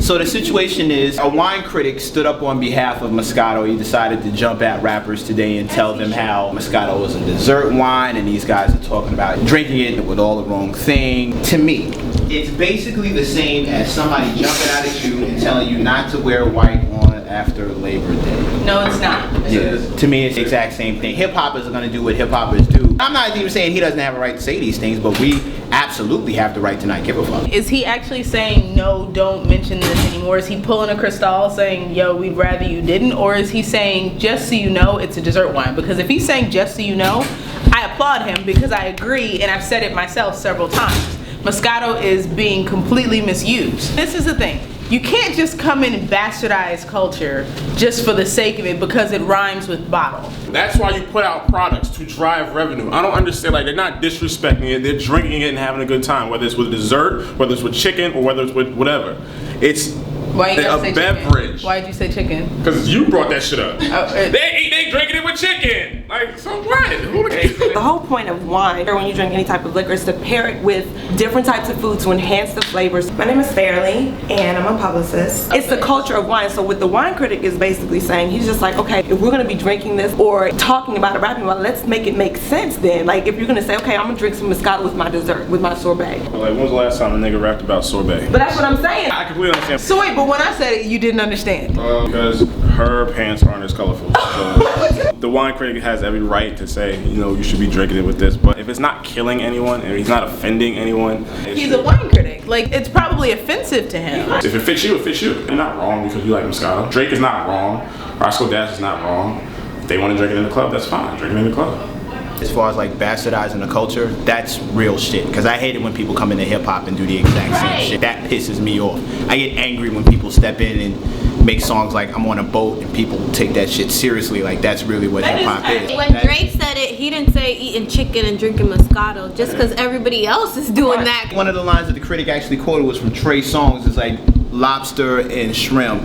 So the situation is, a wine critic stood up on behalf of Moscato. He decided to jump at rappers today and tell them how Moscato was a dessert wine and these guys are talking about drinking it with all the wrong thing. To me, it's basically the same as somebody jumping out at you and telling you not to wear white on after Labor Day. No, it's not. Yeah. To me, it's the exact same thing. Hip hoppers are gonna do what hip hoppers do. I'm not even saying he doesn't have a right to say these things, but we absolutely have the right to not give a fuck. Is he actually saying, no, don't mention this anymore? Is he pulling a Cristal saying, yo, we'd rather you didn't? Or is he saying, just so you know, it's a dessert wine? Because if he's saying, just so you know, I applaud him because I agree, and I've said it myself several times. Moscato is being completely misused. This is the thing. You can't just come in and bastardize culture just for the sake of it because it rhymes with bottle. That's why you put out products, to drive revenue. I don't understand, like, they're not disrespecting it, they're drinking it and having a good time, whether it's with dessert, whether it's with chicken, or whether it's with whatever. It's Why you gotta say beverage. Chicken? Why'd you say chicken? Because you brought that shit up. Oh, they drinking it with chicken. Like, so what? The whole point of wine, or when you drink any type of liquor, is to pair it with different types of food to enhance the flavors. My name is Fairley, and I'm a publicist. It's the culture of wine. So what the wine critic is basically saying, he's just like, okay, if we're gonna be drinking this or talking about it, rapping about it, let's make it make sense then. Like, if you're gonna say, okay, I'm gonna drink some Moscato with my dessert, with my sorbet. Like, when was the last time a nigga rapped about sorbet? But that's what I'm saying. I completely understand. So wait, but when I said it, you didn't understand. Because her pants aren't as colorful. So the wine critic has every right to say, you know, you should be drinking it with this. But if it's not killing anyone, and he's not offending anyone, He's a wine critic. Like, it's probably offensive to him. if it fits you, it fits you. You're not wrong because you like Moscato. Drake is not wrong. Roscoe Dash is not wrong. If they want to drink it in the club, that's fine. Drink it in the club. As far as like bastardizing the culture, that's real shit. Because I hate it when people come into hip hop and do the exact same shit. That pisses me off. I get angry when people step in and make songs like I'm on a boat and people take that shit seriously. Like, that's really what hip hop is. When Drake said it, he didn't say eating chicken and drinking Moscato just because everybody else is doing that. One of the lines that the critic actually quoted was from Trey Songz. It's like, lobster and shrimp.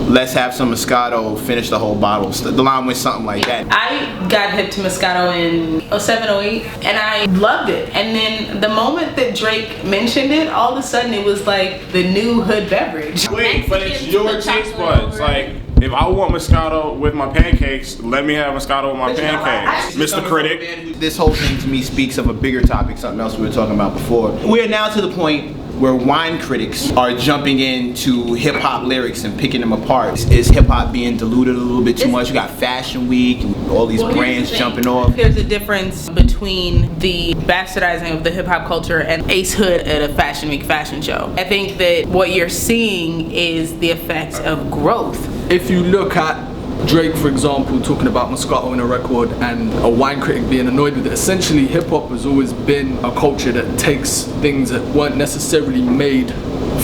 Let's have some Moscato, finish the whole bottle. The line went something like that. I got hip to Moscato in 07, 08, and I loved it. And then the moment that Drake mentioned it, all of a sudden it was like the new hood beverage. Wait, but it's your taste buds. Like, if I want Moscato with my pancakes, let me have Moscato with my pancakes. Mr. Critic. This whole thing to me speaks of a bigger topic, something else we were talking about before. We are now to the point where wine critics are jumping into hip-hop lyrics and picking them apart. Is hip-hop being diluted a little bit too much? You got Fashion Week and all these brands jumping off. There's a difference between the bastardizing of the hip-hop culture and Ace Hood at a Fashion Week fashion show. I think that what you're seeing is the effect of growth. If you look at Drake, for example, talking about Moscato in a record and a wine critic being annoyed with it, essentially hip-hop has always been a culture that takes things that weren't necessarily made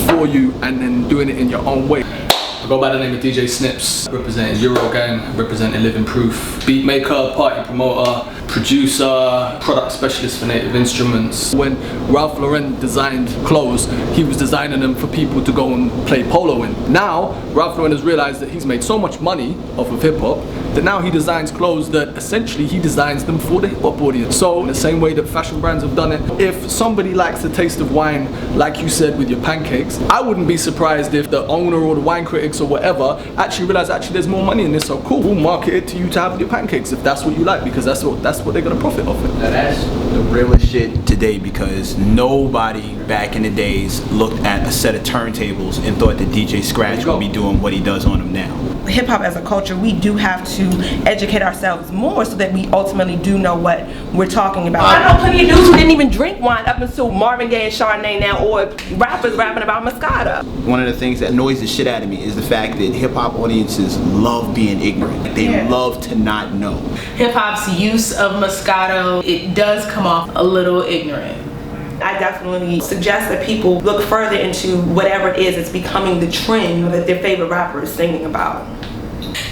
for you and then doing it in your own way. I go by the name of DJ Snips, representing Eurogang, representing Living Proof, beat maker, party promoter, producer, product specialist for Native Instruments. When Ralph Lauren designed clothes, he was designing them for people to go and play polo in. Now, Ralph Lauren has realized that he's made so much money off of hip hop that now he designs clothes that essentially he designs them for the hip hop audience. So in the same way that fashion brands have done it, if somebody likes the taste of wine, like you said with your pancakes, I wouldn't be surprised if the owner or the wine critics or whatever actually realize there's more money in this, so cool, we'll market it to you to have with your pancakes if that's what you like, because that's what they're gonna profit off it. Now that's the realest shit today, because nobody back in the days looked at a set of turntables and thought that DJ Scratch would be doing what he does on them now. Hip hop as a culture, we do have to educate ourselves more so that we ultimately do know what we're talking about. I know plenty of dudes who didn't even drink wine up until Marvin Gaye and Chardonnay now, or rappers rapping about Moscato. One of the things that annoys the shit out of me is the fact that hip hop audiences love being ignorant. They love to not know. Hip hop's use of Moscato, it does come off a little ignorant. I definitely suggest that people look further into whatever it is that's becoming the trend that their favorite rapper is singing about.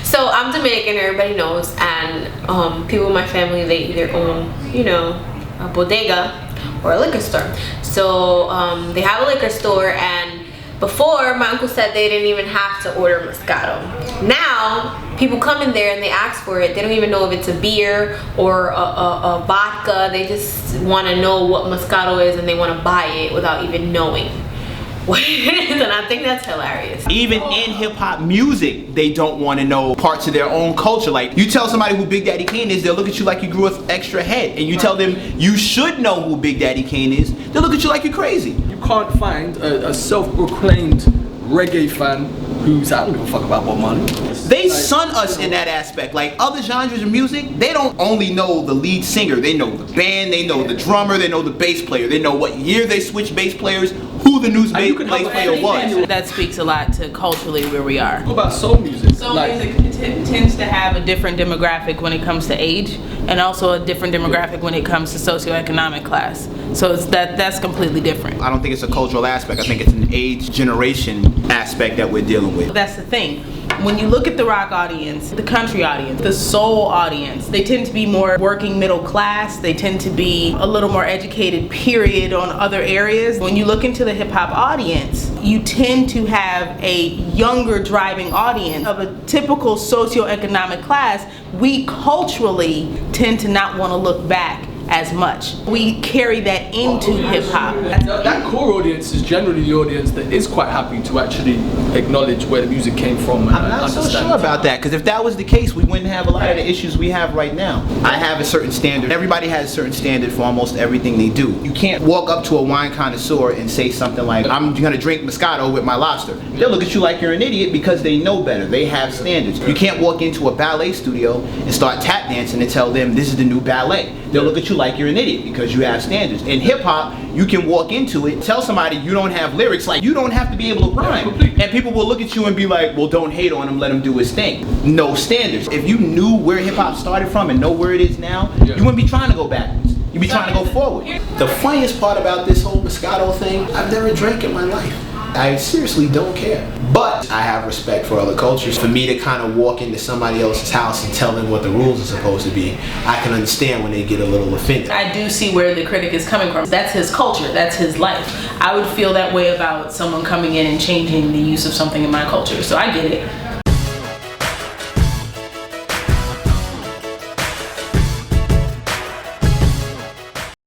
So I'm Dominican, everybody knows, and people in my family, they either own, you know, a bodega or a liquor store. So they have a liquor store, and before, my uncle said they didn't even have to order Moscato. Now, people come in there and they ask for it. They don't even know if it's a beer or a vodka. They just want to know what Moscato is and they want to buy it without even knowing. what it is, and I think that's hilarious. Even in hip hop music, they don't want to know parts of their own culture. Like, you tell somebody who Big Daddy Kane is, they'll look at you like you grew an extra head. And you tell them you should know who Big Daddy Kane is, they'll look at you like you're crazy. You can't find a self-proclaimed reggae fan who's, I don't give a fuck about Bob Marley. They sun us in that aspect. Like other genres of music, they don't only know the lead singer, they know the band, they know the drummer, they know the bass player, they know what year they switched bass players, who the new bass player was. That speaks a lot to culturally where we are. What about soul music? Soul music tends to have a different demographic when it comes to age, and also a different demographic when it comes to socioeconomic class. So that's completely different. I don't think it's a cultural aspect. I think it's an age generation aspect that we're dealing with. That's the thing. When you look at the rock audience, the country audience, the soul audience, they tend to be more working middle class. They tend to be a little more educated, period, on other areas. When you look into the hip hop audience, you tend to have a younger driving audience of a typical socioeconomic class. We culturally tend to not want to look back as much. We carry that into hip hop. That core audience is generally the audience that is quite happy to actually acknowledge where the music came from. And I'm not so sure about that, because if that was the case, we wouldn't have a lot of the issues we have right now. I have a certain standard. Everybody has a certain standard for almost everything they do. You can't walk up to a wine connoisseur and say something like, I'm gonna drink Moscato with my lobster. They'll look at you like you're an idiot because they know better. They have standards. You can't walk into a ballet studio and start tap dancing and tell them this is the new ballet. They'll look at you like you're an idiot because you have standards. In hip hop, you can walk into it, tell somebody you don't have lyrics, like you don't have to be able to rhyme. And people will look at you and be like, well, don't hate on him, let him do his thing. No standards. If you knew where hip hop started from and know where it is now, you wouldn't be trying to go backwards. You'd be trying to go forward. The funniest part about this whole Moscato thing, I've never drank in my life. I seriously don't care. But I have respect for other cultures. For me to kind of walk into somebody else's house and tell them what the rules are supposed to be, I can understand when they get a little offended. I do see where the critic is coming from. That's his culture, that's his life. I would feel that way about someone coming in and changing the use of something in my culture, so I get it.